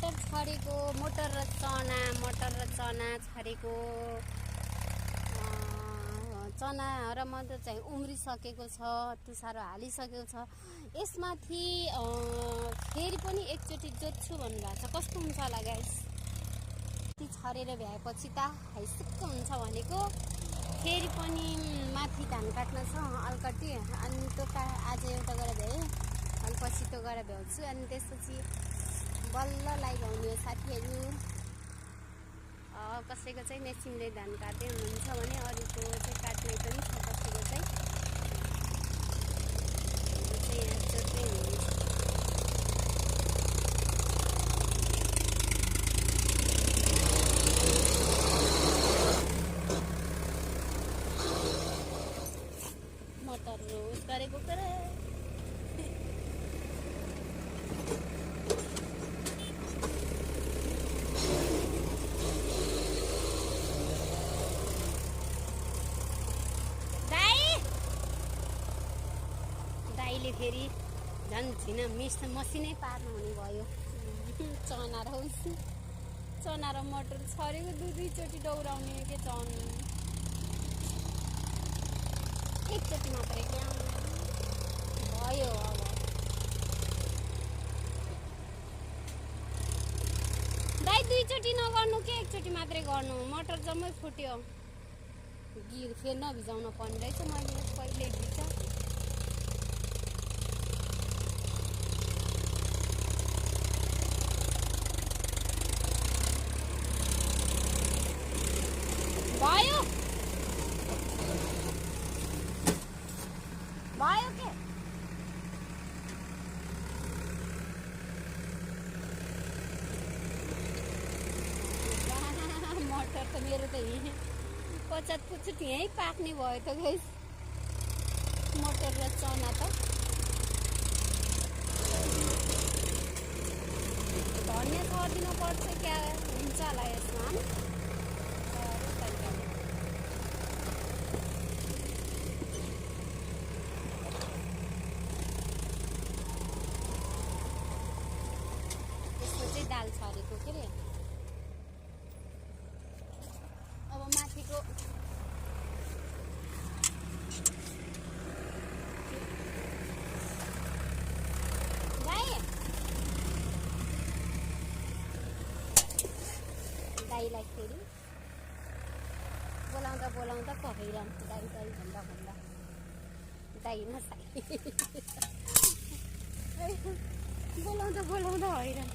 मटर छरेको, मटर र चना छरेको। चना र मटर चाहिँ उम्रिसकेको छ, तुसारो हालिसकेको छ। यसमाथि फेरि पनि एकचोटि जोत्छु भन्नुभएको छ। कस्तो हुन्छ होला गाइस? छरेर भ्याएपछि त हाइसुक्क हुन्छ भनेको। फेरि पनि माथि धान काट्न छ अलकटी, अनि त्यो आज एउटा गरेर भ्याएँ, अनि पछि त्यो गरेर भ्याउँछु। अनि त्यसपछि बल्ल लगाउने साथीहरू। कसैको चाहिँ मेसिनले धान काट्दै हुनुहुन्छ भने अरूको चाहिँ काट्ने पनि छ। कसैको चाहिँ यहाँ जोत्दै हुनुहुन्छ। मटर रोज गरेको करे दाइले फेरि झन् झिन मसिनै पार्नु हुने भयो। चना र मटर छरेको दुईचोटि डौराउने के चन एकचोटि मात्रै क्या भयो। अब दाइ दुईचोटि नगर्नु के एकचोटि मात्रै गर्नु। मटर जम्मै फुट्यो। फेरि नभिजाउन पर्ने रहेछ। मैले कहिले भिजा भयो के मटर त मेरो त यहीँ पचात पुचुट यहीँ पाक्ने भयो त गाइस। मटर र चना त धनिया छरिदिनु पर्छ क्या हुन्छ होला यसमा। दाल छरेको के अरे। अब माथिको दाइलाई फेरि बोलाउँदा कहैरहन्छ दाइ भन्दा दाइ नसाइ बोलाउँदा हैरान।